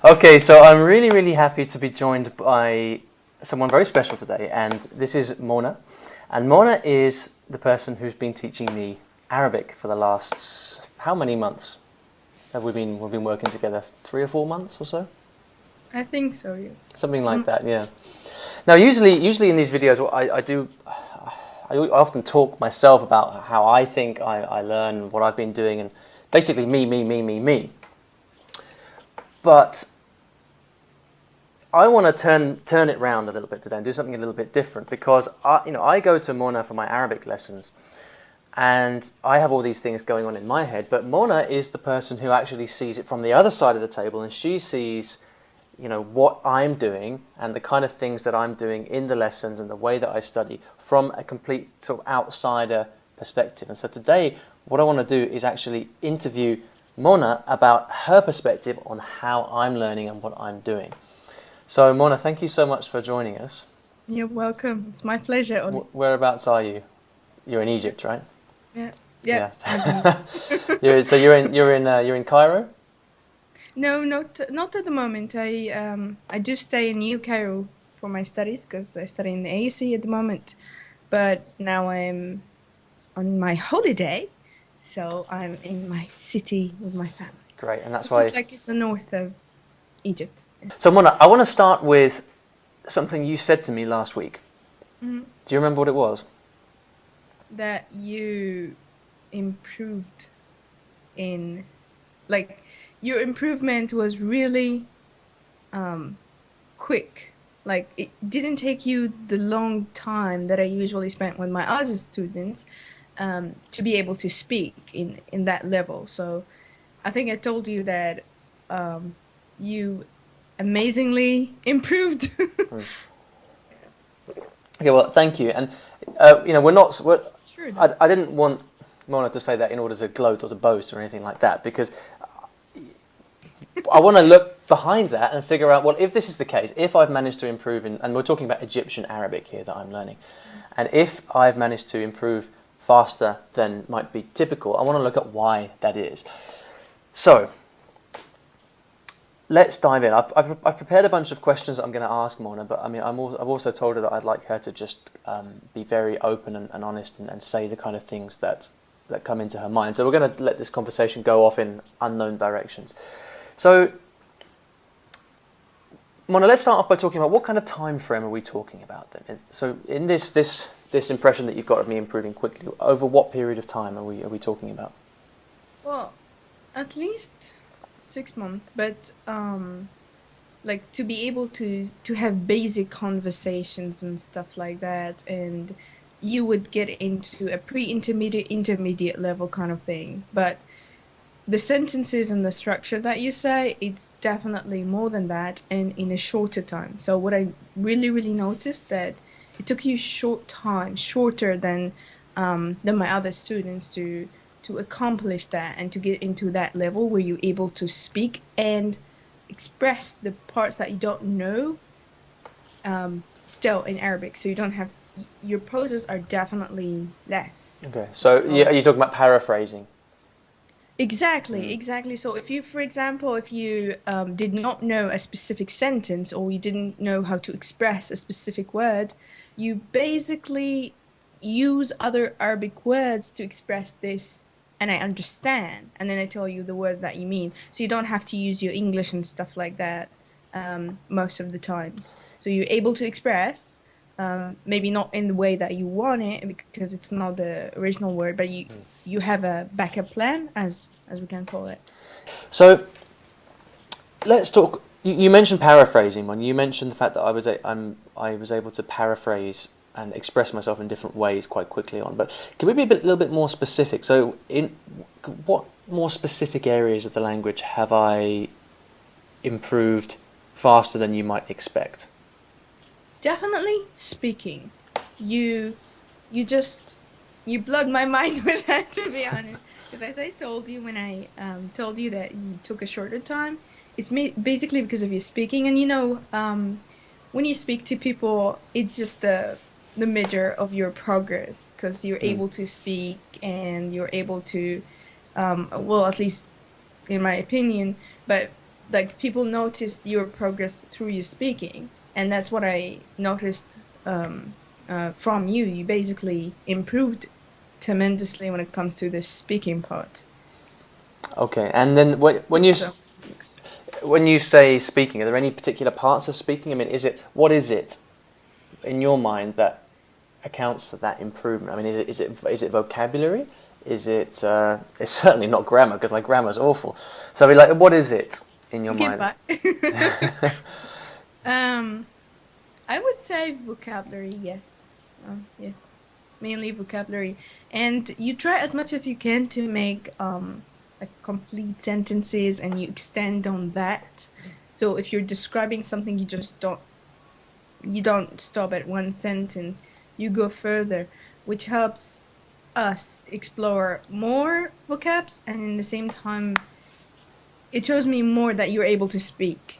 Okay, so I'm really, really happy to be joined by someone very special today, and this is Mona. And Mona is the person who's been teaching me Arabic for the last, how many months have we've been working together? 3 or 4 months or so? I think so, yes. Something like that, yeah. Now, usually in these videos, what I do, I often talk myself about how I think I learn, what I've been doing, and basically me. But I want to turn it round a little bit today and do something a little bit different, because I go to Mona for my Arabic lessons, and I have all these things going on in my head, but Mona is the person who actually sees it from the other side of the table, and she sees what I'm doing and the kind of things that I'm doing in the lessons and the way that I study from a complete sort of outsider perspective. And so today what I want to do is actually interview Mona about her perspective on how I'm learning and what I'm doing. So Mona, thank you so much for joining us. You're welcome. It's my pleasure, Olly. Whereabouts are you? You're in Egypt, right? Yeah. Yeah. Yeah. You're in Cairo? No, not at the moment. I do stay in New Cairo for my studies because I study in the AUC at the moment. But now I'm on my holiday, so I'm in my city with my family. Great, and that's This why. is like in the north of Egypt. So Mona, I want to start with something you said to me last week. Mhm. Do you remember what it was? That you improved in, like, your improvement was really quick. Like, it didn't take you the long time that I usually spent with my other students to be able to speak in that level. So I think I told you that you amazingly improved. Hmm. Okay, well, thank you. And Sure, though. I didn't want Mona to say that in order to gloat or to boast or anything like that, because I want to look behind that and figure out, well, if this is the case, if I've managed to improve and we're talking about Egyptian Arabic here that I'm learning, and if I've managed to improve faster than might be typical, I want to look at why that is. So let's dive in. I've prepared a bunch of questions that I'm going to ask Mona, but I mean, I've also told her that I'd like her to just be very open and honest and say the kind of things that come into her mind. So we're going to let this conversation go off in unknown directions. So, Mona, let's start off by talking about what kind of time frame are we talking about then? So, in this impression that you've got of me improving quickly, over what period of time are we talking about? Well, at least 6 months, but like, to be able to have basic conversations and stuff like that, and you would get into a pre-intermediate, intermediate level kind of thing. But the sentences and the structure that you say, it's definitely more than that and in a shorter time. So what I really noticed, that it took you shorter than my other students to accomplish that and to get into that level where you're able to speak and express the parts that you don't know still in Arabic. So you don't have, your pauses are definitely less. Okay, so are you talking about paraphrasing? Exactly. So if you, for example, if you did not know a specific sentence, or you didn't know how to express a specific word, you basically use other Arabic words to express this, and I understand, and then I tell you the word that you mean. So you don't have to use your English and stuff like that most of the times. So you're able to express, maybe not in the way that you want it because it's not the original word, but you have a backup plan, as we can call it. So let's talk. You mentioned paraphrasing. When you mentioned the fact that I was able to paraphrase and express myself in different ways quite quickly on. But can we be a little bit more specific? So, in what more specific areas of the language have I improved faster than you might expect? Definitely speaking. You you just you blowed my mind with that, to be honest. Because as I told you when I told you that you took a shorter time, it's basically because of your speaking. And when you speak to people, it's just the measure of your progress, because you're Mm. able to speak and you're able to, well, at least in my opinion, but like people noticed your progress through your speaking, and that's what I noticed from you. You basically improved tremendously when it comes to the speaking part. Okay, and then So, when you say speaking, are there any particular parts of speaking? I mean, what is it in your mind that accounts for that improvement? I mean, is it vocabulary? Is it it's certainly not grammar because my grammar's awful. So I mean, like, what is it in your okay, mind? bye. um, I would say vocabulary, yes. Yes, mainly vocabulary. And you try as much as you can to make like complete sentences and you extend on that. So if you're describing something, you don't stop at one sentence. You go further, which helps us explore more vocabs, and in the same time it shows me more that you're able to speak.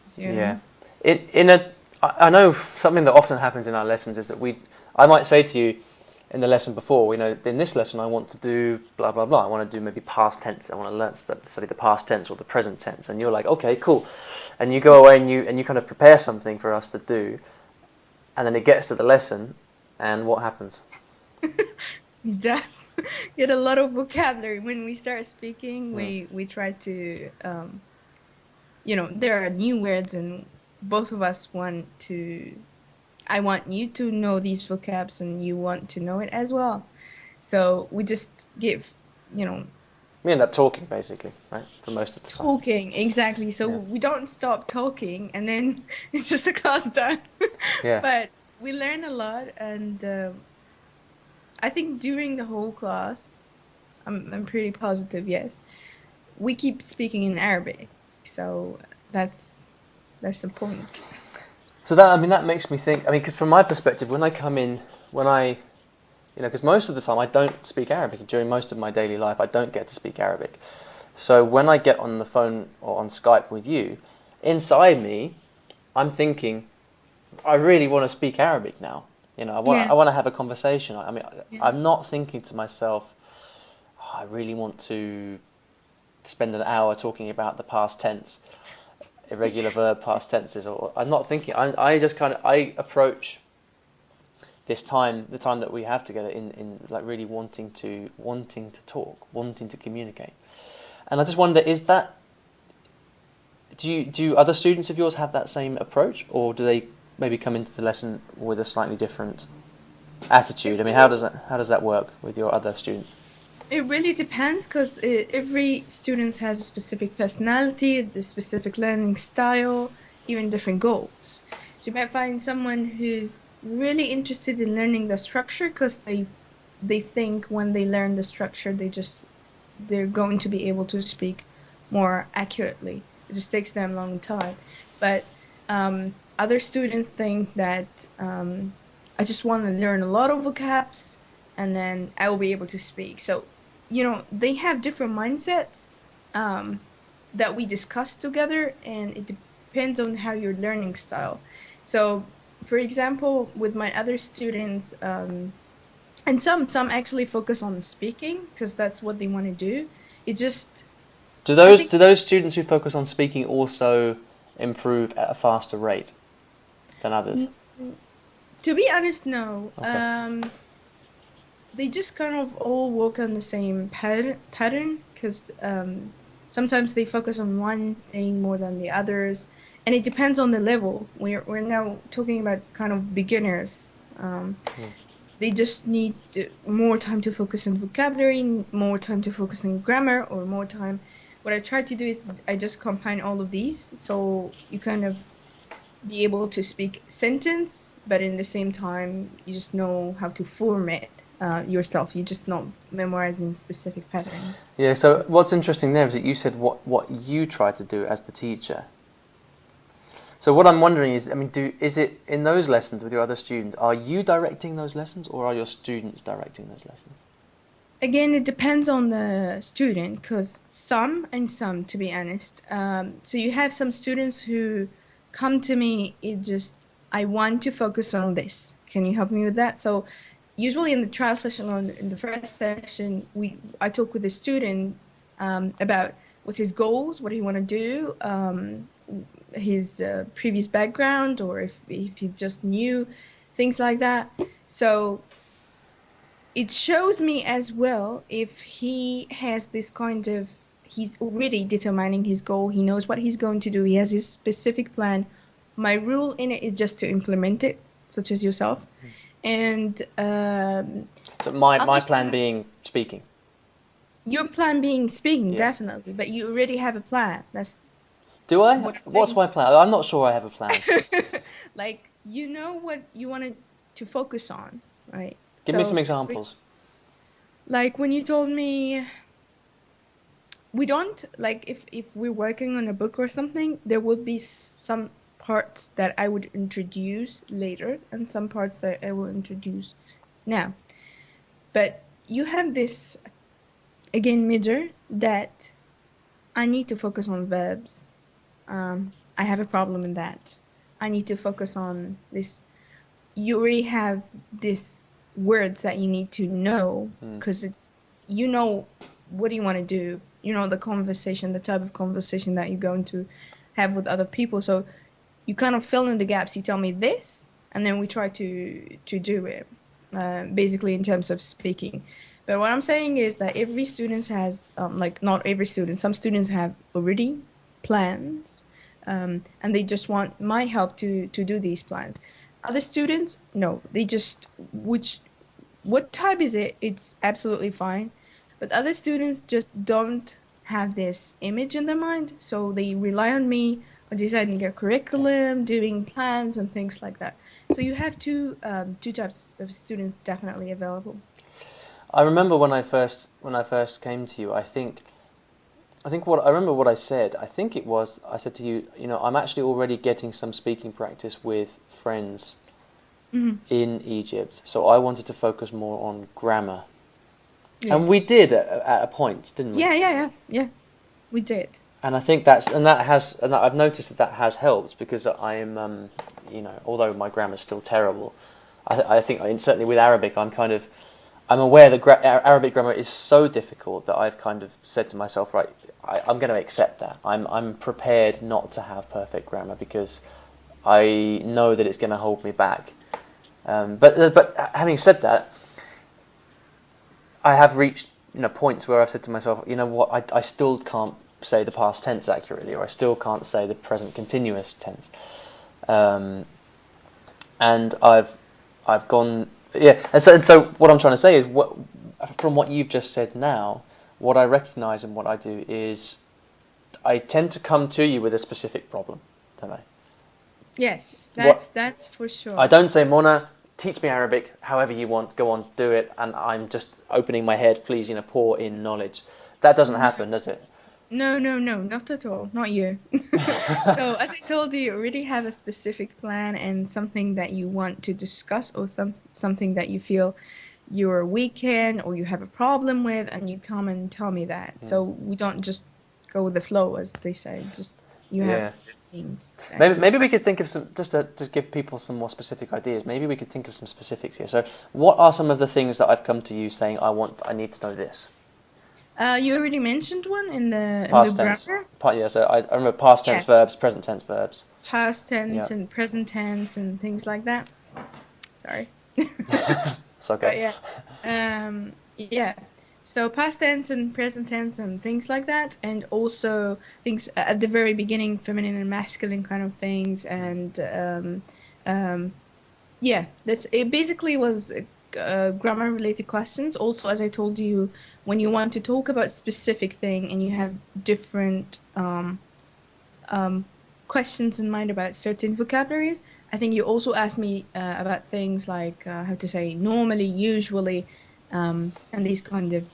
So, you Yeah, know? I know something that often happens in our lessons is that I might say to you in the lesson before, in this lesson I want to do blah blah blah. I want to do maybe past tense. I want to study the past tense or the present tense, and you're like, okay, cool, and you go away and you kind of prepare something for us to do, and then it gets to the lesson, and what happens? We just get a lot of vocabulary when we start speaking. Mm. We try to there are new words, and both of us want to. I want you to know these vocabs, and you want to know it as well. So we just give, you know, We end up talking basically, right, for most of the time. talking exactly. So Yeah, we don't stop talking, and then it's just a class done. yeah. But we learn a lot, and I think during the whole class, I'm pretty positive. Yes, we keep speaking in Arabic, so that's that's the point. So that I mean that makes me think. I mean, because from my perspective, when I come in, when I because most of the time I don't speak Arabic. During most of my daily life, I don't get to speak Arabic. So when I get on the phone or on Skype with you, inside me, I'm thinking, I really want to speak Arabic now. Yeah, I want to have a conversation. I mean, yeah. I'm not thinking to myself, oh, I really want to spend an hour talking about the past tense, irregular verb past tenses, or I'm not thinking. I just I approach the time that we have together in like really wanting to talk, wanting to communicate. And I just wonder, do other students of yours have that same approach, or do they maybe come into the lesson with a slightly different attitude? I mean, how does that work with your other students? It really depends because every student has a specific personality, the specific learning style, even different goals. So you might find someone who's really interested in learning the structure because they think when they learn the structure, they're going to be able to speak more accurately. It just takes them a long time. But other students think that I just want to learn a lot of vocabs and then I will be able to speak. So, they have different mindsets um, that we discuss together, and it depends on how your learning style. So, for example, with my other students, and some actually focus on speaking because that's what they want to do. It just, I think, Do those students who focus on speaking also improve at a faster rate than others? n- to be honest, no. Okay. They just kind of all work on the same pattern because sometimes they focus on one thing more than the others, and it depends on the level. We're now talking about kind of beginners. Hmm. They just need more time to focus on vocabulary, more time to focus on grammar, or more time. What I try to do is I just combine all of these, so you kind of be able to speak sentence, but in the same time, you just know how to form it yourself. You're just not memorizing specific patterns. Yeah. So what's interesting there is that you said what you try to do as the teacher. So what I'm wondering is, I mean, is it in those lessons with your other students? Are you directing those lessons, or are your students directing those lessons? Again, it depends on the student, because some and some, to be honest. So you have some students who come to me, I want to focus on this. Can you help me with that? So usually in the trial session or in the first session, I talk with the student about what's his goals, what he want to do, his previous background, or if he just knew things like that. So it shows me as well if he has this kind of, he's already determining his goal, he knows what he's going to do, he has his specific plan. My rule in it is just to implement it, such as yourself. And So my other plan students, being speaking. your plan being speaking, Yeah. definitely, but you already have a plan. That's Do I? what I'm What's saying. my plan? I'm not sure I have a plan. Like, you know what you wanted to focus on, right? Give me some So, examples. like when you told me we don't, like, if we're working on a book or something, there would be some parts that I would introduce later and some parts that I will introduce now. But you have this, again, major that I need to focus on verbs. I have a problem in that. I need to focus on this. You already have this words that you need to know because you know what do you want to do. You know the conversation, the type of conversation that you're going to have with other people. So you kind of fill in the gaps. You tell me this, and then we try to do it, basically in terms of speaking. But what I'm saying is that every student has, like not every student, some students have already plans, and they just want my help to do these plans. Other students, no, they just, which, what type is it? It's absolutely fine. But other students just don't have this image in their mind, so they rely on me on designing their curriculum, doing plans and things like that. So you have two types of students definitely available. I remember when I first came to you. I think what I remember what I said. I think it was I said to you, you know, I'm actually already getting some speaking practice with friends Hmm. in Egypt, so I wanted to focus more on grammar. And we Yes. did at a point, didn't we? Yeah. We did. And I think that I've noticed that has helped because I'm, you know, although my grammar's still terrible, I think certainly with Arabic I'm aware that Arabic grammar is so difficult that I've kind of said to myself, right, I'm going to accept that. I'm prepared not to have perfect grammar because I know that it's going to hold me back. But having said that, I have reached, you know, points where I've said to myself, you know what, I still can't say the past tense accurately, or I still can't say the present continuous tense. And I've gone, yeah. And so what I'm trying to say is, from what you've just said now, what I recognise and what I do is I tend to come to you with a specific problem, don't I? Yes, What that's for I sure. don't say, Mona, teach me Arabic, however you want, go on, do it, and I'm just opening my head, please, you know, pour in knowledge. That doesn't No, happen, does it? no, not at all. Not you. So, as I told you, you already have a specific plan and something that you want to discuss, or something that you feel you're weak in or you have a problem with, and you come and tell me that. So we don't just go with the flow, as they say. Just you have Yeah. things that Maybe you're. we could think of some, just to give people some more specific ideas. Maybe we could think of some specifics here. So, what are some of the things that I've come to you saying I need to know this? You already mentioned one in the Past tense. grammar. Yeah. So I remember past tense Yes, verbs, present tense verbs. past Yeah. tense and present tense and things like that. Sorry. It's okay. But yeah. Yeah. So past tense and present tense and things like that, and also things at the very beginning, feminine and masculine kind of things, and um, yeah, that's it. Basically, was grammar related questions. Also, as I told you, when you want to talk about specific thing and you have different um, questions in mind about certain vocabularies. I think you also asked me about things like how to say normally, usually, and these kind of.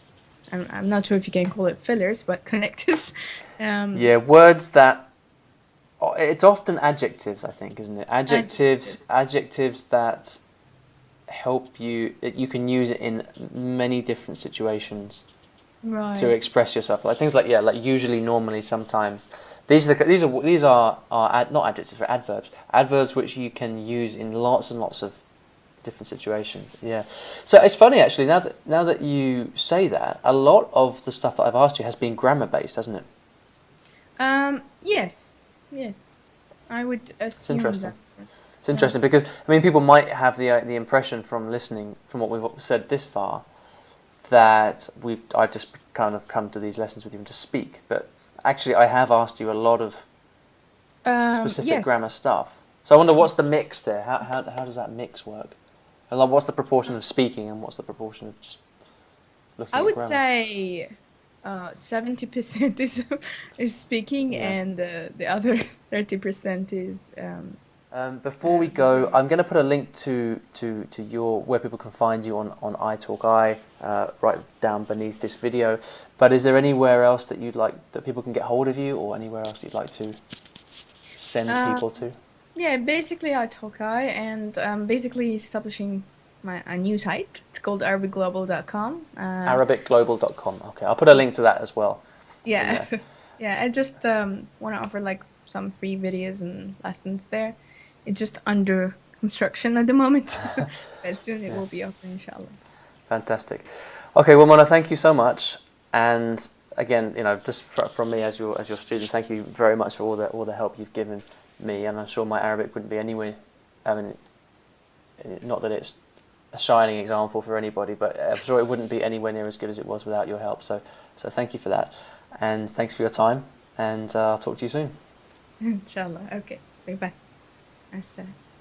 I'm not sure if you can call it fillers, but connectors. Um, Yeah. Words that it's often adjectives, I think, isn't it? adjectives. Adjectives that help you. You can use it in many different situations to Right. express yourself. Like things like, yeah, like usually, normally, sometimes. These are not adjectives, but adverbs. Adverbs which you can use in lots and lots of different situations. Yeah. So it's funny actually. Now that you say that, a lot of the stuff that I've asked you has been grammar based, hasn't it? Yes, yes, I would It's assume interesting. that. It's Yeah. interesting because I mean people might have the impression from listening from what we've said this far that I've just kind of come to these lessons with you and just speak, but actually I have asked you a lot of specific grammar Yes. stuff. So I wonder what's the mix there? How does that mix work? And like, what's the proportion of speaking and what's the proportion of just I looking at would grammar? say 70% is speaking, Yeah. and the other 30% is Before we the go, grammar. I'm going to put a link to your where people can find you on iTalki right down beneath this video. But is there anywhere else that you'd like that people can get hold of you, or anywhere else you'd like to send Uh, people to? yeah, basically iTalki, and basically establishing a new site. It's called arabicglobal.com. ArabicGlobal.com. Okay, I'll put a link to Yes. that as well in Yeah. there. Yeah, I just want to offer like some free videos and lessons there. It's just under construction at the moment, but soon it Yeah, will be open, inshallah. fantastic. Okay, well, Mona, thank you so much. And again, just from me as your student, thank you very much for all the help you've given me. And I'm sure my Arabic wouldn't be anywhere. I mean, not that it's a shining example for anybody, but I'm sure it wouldn't be anywhere near as good as it was without your help. So thank you for that, and thanks for your time. And I'll talk to you soon. Inshallah. Okay. Bye bye. That's